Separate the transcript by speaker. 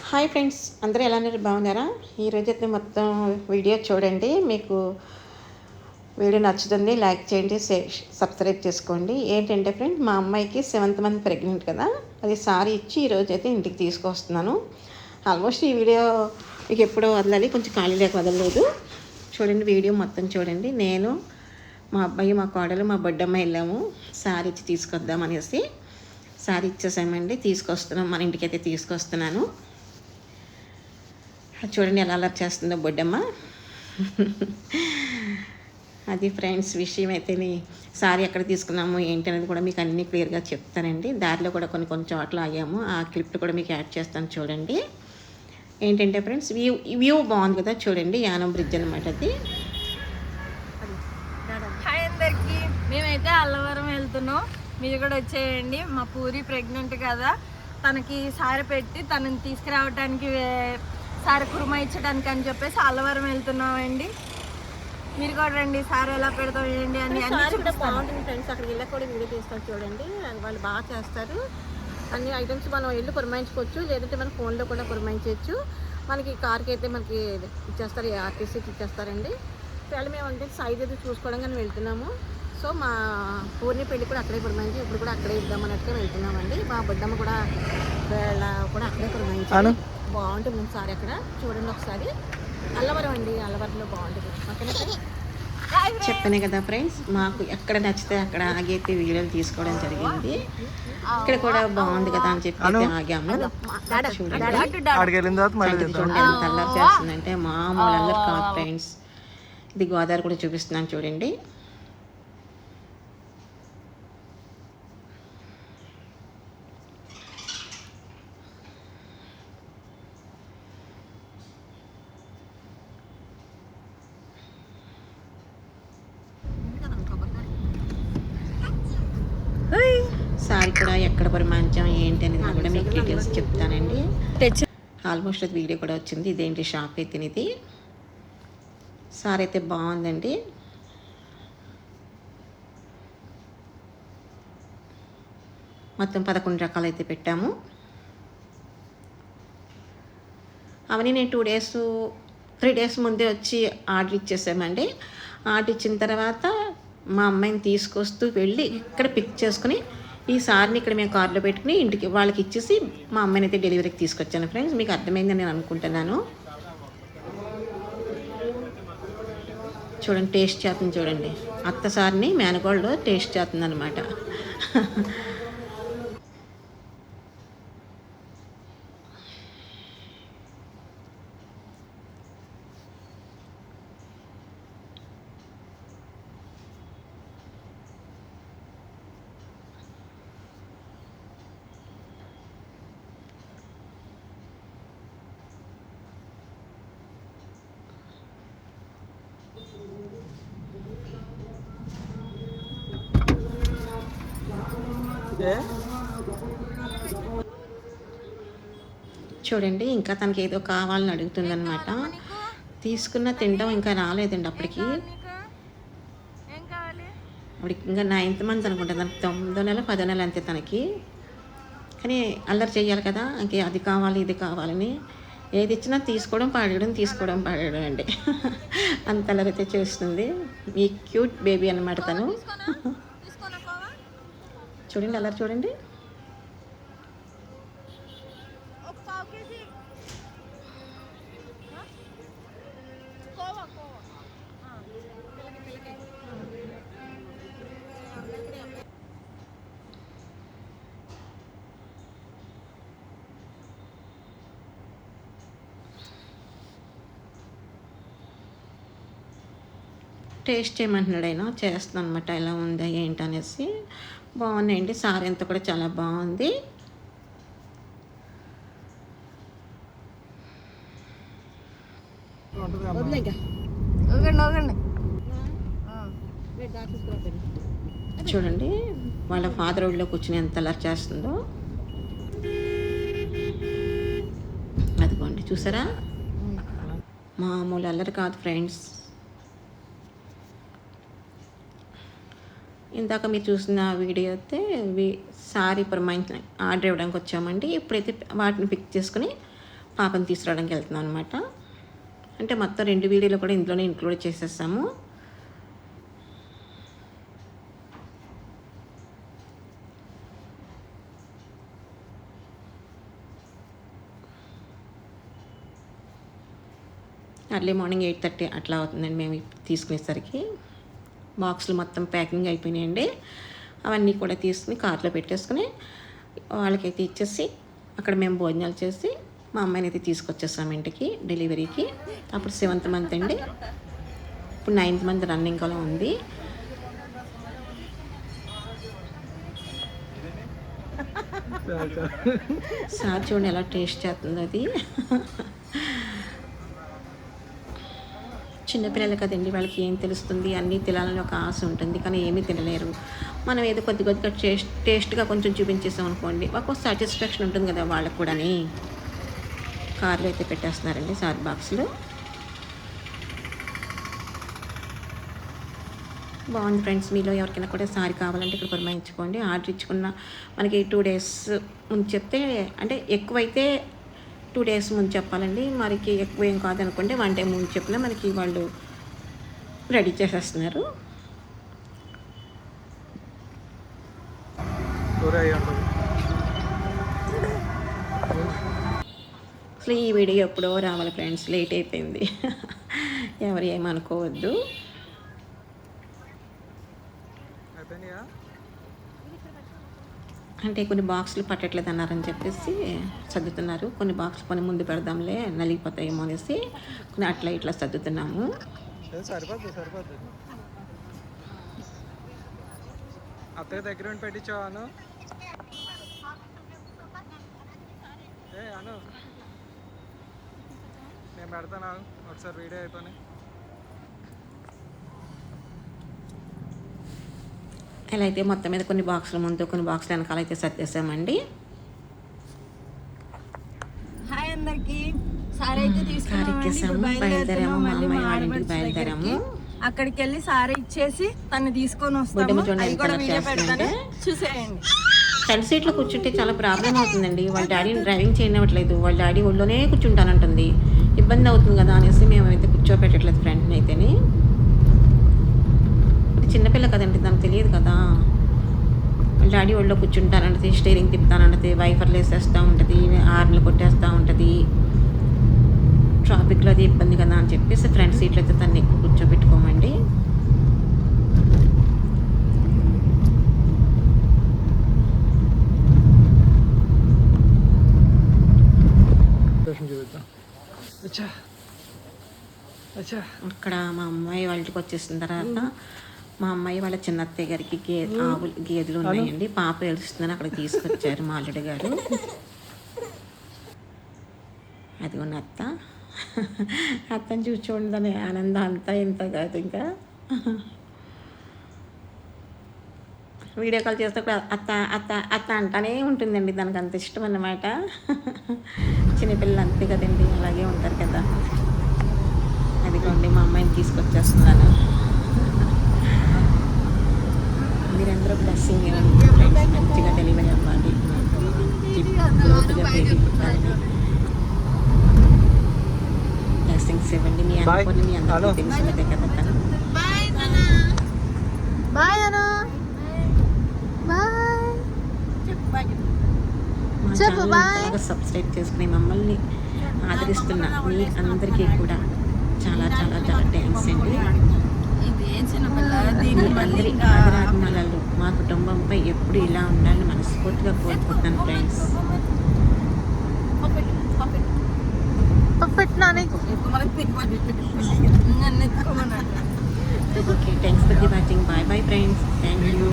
Speaker 1: Hi friends, అందరూ ఎలా ఉన్నారు? బాగున్నారా? ఈరోజు అయితే మొత్తం వీడియో చూడండి. మీకు వీడియో నచ్చుతుంది, లైక్ చేయండి, సబ్స్క్రైబ్ చేసుకోండి. ఏంటంటే ఫ్రెండ్, మా అమ్మాయికి 7th మంత్ ప్రెగ్నెంట్ కదా, అది సారీ ఇచ్చి ఈరోజు అయితే ఇంటికి తీసుకొస్తున్నాను. ఆల్మోస్ట్ ఈ వీడియో మీకు ఎప్పుడో వదలాలి, కొంచెం ఖాళీ లేక వదలలేదు. చూడండి, వీడియో మొత్తం చూడండి. నేను, మా అబ్బాయి, మా కోడలు, మా బొడ్డమ్మ వెళ్ళాము సారీ ఇచ్చి తీసుకొద్దామనేసి. సారీ ఇచ్చేసామండి, తీసుకొస్తున్నాం. మన ఇంటికి అయితే తీసుకొస్తున్నాను. చూడండి ఎలా అలర్ట్ చేస్తుందో బొడ్డమ్మ. అది ఫ్రెండ్స్ విషయం అయితే. సారీ ఎక్కడ తీసుకున్నాము ఏంటి అనేది కూడా మీకు అన్నీ క్లియర్గా చెప్తానండి. దారిలో కూడా కొన్ని చోట్ల ఆగాము, ఆ క్లిప్ కూడా మీకు యాడ్ చేస్తాను చూడండి. ఏంటంటే ఫ్రెండ్స్, వ్యూ బాగుంది కదా, చూడండి. యానం బ్రిడ్జ్ అనమాట అది.
Speaker 2: హాయ్ అందరికి, మేమైతే అల్లవరం వెళ్తున్నాం. మీరు కూడా వచ్చేయండి. మా పూరి ప్రెగ్నెంట్ కదా, తనకి సారి పెట్టి తనని తీసుకురావడానికి సారి కుర్మా ఇచ్చడానికి అని చెప్పేసి అల్లవరం వెళ్తున్నామండి. మీరు కూడా రండి, సారి ఎలా పెడతాం ఏంటి అని
Speaker 1: బాగుంటుంది ఫ్రెండ్స్. అక్కడికి వెళ్ళక కూడా వీడియో తీస్తారు చూడండి. వాళ్ళు బాగా చేస్తారు. అన్ని ఐటమ్స్ మనం వెళ్ళి పురమాయించుకోవచ్చు, లేదంటే మన ఫోన్లో కూడా పురమాయించవచ్చు. మనకి కార్కి అయితే మనకి ఇచ్చేస్తారు, ఆర్టీసీకి ఇచ్చేస్తారండి. వాళ్ళు మేము అంటే సైజ్ అయితే చూసుకోవడం కానీ వెళ్తున్నాము. సో మా పూర్ణి పెళ్ళి కూడా అక్కడే పురమాయించి, ఇప్పుడు కూడా అక్కడే ఇద్దామన్నట్టుగా వెళ్తున్నామండి. మా బొడ్డమ్మ కూడా కూడా అక్కడే పురమాయించాను. బాగుంటుంది సారీ అక్కడ, చూడండి ఒకసారి. అల్లవరం అండి, అల్లవరంలో బాగుంటుంది. చెప్పానే కదా ఫ్రెండ్స్, మాకు ఎక్కడ నచ్చితే అక్కడ ఆగైతే వీడియోలు తీసుకోవడం జరిగింది. ఇక్కడ కూడా బాగుంది కదా అని చెప్పి ఆగాము. చూడండి ఎంత అల్లరి చేస్తుందంటే, మామూలు అల్లరి కాదు ఫ్రెండ్స్. ఇది గోదావరి కూడా చూపిస్తున్నాను చూడండి. సారీ కూడా ఎక్కడ పరిమాణం ఏంటి అనేది కూడా మీకు డీటెయిల్స్ చెప్తానండి. ఆల్మోస్ట్ అది వీడియో కూడా వచ్చింది. ఇదేంటి షాప్ అయితే ఇది. సారీ అయితే బాగుందండి. మొత్తం 11 రకాలు అయితే పెట్టాము. అవన్నీ నేను 3 డేస్ ముందే వచ్చి ఆర్డర్ ఇచ్చేసామండి. ఆర్డర్ ఇచ్చిన తర్వాత మా అమ్మాయిని తీసుకొస్తూ వెళ్ళి ఇక్కడ పిక్ చేసుకుని ఈ సారిని ఇక్కడ మేము కార్లో పెట్టుకుని ఇంటికి వాళ్ళకి ఇచ్చేసి మా అమ్మాయిని అయితే డెలివరీకి తీసుకొచ్చాను ఫ్రెండ్స్. మీకు అర్థమైందని నేను అనుకుంటున్నాను. చూడండి, టేస్ట్ చేస్తుంది చూడండి. అత్త సారిని మేనగోళ్ళు టేస్ట్ చేస్తుంది అనమాట. చూడండి, ఇంకా తనకి ఏదో కావాలని అడుగుతుందన్నమాట. తీసుకున్న తినడం ఇంకా రాలేదండి అప్పటికి. అప్పటికి ఇంకా 9th మంత్ అనుకుంటా, తనకి 9వ నెల 10వ నెల అంతే తనకి. కానీ అల్లరి చేయాలి కదా, ఇంకే అది కావాలి ఇది కావాలని ఏది ఇచ్చినా తీసుకోవడం పాడేయడం అండి. అంత అల్లరైతే చేస్తుంది. ఈ క్యూట్ బేబీ అన్నమాట తను. చూడండి అల్లరి చూడండి. టేస్ట్ చేయమంటున్నాడు ఆయన, చేస్తాను అనమాట. ఎలా ఉందా ఏంటనేసి. బాగున్నాయండి. సారీ అంతా కూడా చాలా బాగుంది. చూడండి, వాళ్ళ ఫాదర్ ఊళ్ళో కూర్చుని ఎంత అలర్ట్ చేస్తుందో. అదిగోండి, చూసారా? మామూలు అల్లరి కాదు ఫ్రెండ్స్. ఇందాక మీరు చూసిన వీడియో అయితే సారీ పురమాయించిన ఆర్డర్ ఇవ్వడానికి వచ్చామండి. ఇప్పుడైతే వాటిని పిక్ చేసుకుని పాపని తీసుకురావడానికి వెళ్తున్నాం అనమాట. అంటే మొత్తం 2 వీడియోలు కూడా ఇందులోనే ఇంక్లూడ్ చేసేసాము. అర్లీ మార్నింగ్ 8:30 అట్లా అవుతుందండి మేము తీసుకునేసరికి. బాక్సులు మొత్తం ప్యాకింగ్ అయిపోయినాయండి. అవన్నీ కూడా తీసుకుని కార్లో పెట్టేసుకుని వాళ్ళకైతే ఇచ్చేసి అక్కడ మేము భోజనాలు చేసి మా అమ్మాయిని అయితే తీసుకొచ్చేసాము ఇంటికి డెలివరీకి. అప్పుడు 7th మంత్ అండి, ఇప్పుడు 9th మంత్ రన్నింగ్ కూడా ఉంది. సార్ చూడండి ఎలా టేస్ట్ చేస్తుంది అది. చిన్నపిల్లలు కదండి, వాళ్ళకి ఏం తెలుస్తుంది, అన్నీ తినాలని ఒక ఆశ ఉంటుంది, కానీ ఏమీ తినలేరు. మనం ఏదో కొద్దిగా టేస్ట్గా కొంచెం చూపించేసాం అనుకోండి, ఒక సాటిస్ఫాక్షన్ ఉంటుంది కదా వాళ్ళకు కూడాని. కార్లో అయితే పెట్టేస్తున్నారండి సార్ బాక్సులు. బాగుంది ఫ్రెండ్స్. మీలో ఎవరికైనా కూడా సారీ కావాలంటే ఇక్కడ పురమాయించుకోండి. ఆర్డర్ ఇచ్చుకున్న మనకి 2 days ముందు చెప్తే, అంటే ఎక్కువైతే 2 days ముందు చెప్పాలండి. మనకి ఎక్కువ ఏం కాదనుకోండి 1 day ముందు చెప్పినా మనకి వాళ్ళు రెడీ చేసేస్తున్నారు. అసలు ఈ వీడియో ఎప్పుడో రావాలి ఫ్రెండ్స్, లేట్ అయిపోయింది. ఎవరు ఏమనుకోవద్దు. అంటే కొన్ని బాక్సులు పట్టట్లేదు అన్నారని చెప్పేసి సర్దుతున్నారు. కొన్ని బాక్సులు కొన్ని ముందు పెడదాంలే నలిగిపోతాయేమో అనేసి కొన్ని అట్లా ఇట్లా సర్దుతున్నాము.
Speaker 3: సరిపోద్ది. అత్తయ్య దగ్గర పెట్టించావాను. అను నేను పెడతాను ఒకసారి వీడియో అయిపోయి.
Speaker 1: ఇలా అయితే మొత్తం మీద కొన్ని బాక్సుల ముందు కొన్ని బాక్సుల వెనకాల అయితే సర్దేశామండి.
Speaker 2: హాయ్ అందరికి. సారీ అయితే
Speaker 1: తీసుకున్నాము, బయలుదేరాము. మా అమ్మాయి వాళ్ళ ఇంటికి బయలుదేరాము.
Speaker 2: అక్కడికి వెళ్ళి సారీ ఇచ్చేసి తను తీసుకొని వస్తాము. చూసేయండి.
Speaker 1: ఫ్రంట్ సీట్లో కూర్చుంటే చాలా ప్రాబ్లం అవుతుందండి. వాళ్ళ డాడీని డ్రైవింగ్ చేయనివ్వట్లేదు. వాళ్ళ డాడీ ఒళ్ళోనే కూర్చుంటానంటుంది. ఇబ్బంది అవుతుంది కదా అనేసి మేమైతే కూర్చోపెట్టట్లేదు ఫ్రంట్ని అయితేని. చిన్నపిల్ల కదండి, దానికి తెలియదు కదా. వాళ్ళ డాడీ ఒళ్ళో కూర్చుంటానంటది, స్టీరింగ్ తిప్పుతానంటది, వైఫర్లు వేసేస్తూ ఉంటుంది, హార్న్లు కొట్టేస్తూ ఉంటుంది. ట్రాఫిక్లో అది ఇబ్బంది కదా అని చెప్పేసి ఫ్రంట్ సీట్లో అయితే తను ఎక్కువ కూర్చోబెట్టుకోమండి. అక్కడ మా అమ్మాయి వాళ్ళ ఇంటికి వచ్చేసిన తర్వాత మా అమ్మాయి వాళ్ళ చిన్న అత్తయ్య గారికి గేదెలు ఉన్నాయండి. పాప ఏడుస్తుందని అక్కడికి తీసుకొచ్చారు మా అల్లుడి గారు. అది ఉన్న అత్తని చూసి చూడండి, ఆనందం అంతా ఇంత కాదు. ఇంకా వీడియో కాల్ చేస్తే అత్త అత్త అత్త అంటానే ఉంటుందండి. దానికి అంత ఇష్టం అన్నమాట. చిన్నపిల్లలు అంతే కదండి, అలాగే ఉంటారు కదా. అదిగోండి మా అమ్మాయిని తీసుకొచ్చేస్తున్నాను. మీరందరూ బ్లెస్సింగ్ మంచిగా డెలివరీ అవ్వాలి, లోతుగా బేబీ పుట్టాలని బ్లెస్సింగ్స్ ఇవ్వండి. మీ అనుకోని మీ అందరికీ తెలిసినదే కదా. తను మా ఛానల్ సబ్స్క్రైబ్ చేసుకుని మమ్మల్ని ఆదరిస్తున్న మీ అందరికీ కూడా చాలా చాలా చాలా థ్యాంక్స్ అండి. అందరి ఆదరాభిమానాలు మా కుటుంబంపై ఎప్పుడు ఇలా ఉండాలని మనస్ఫూర్తిగా కోరుకుంటున్నాను friends. Okay, thanks for the watching. Bye bye friends. Thank you.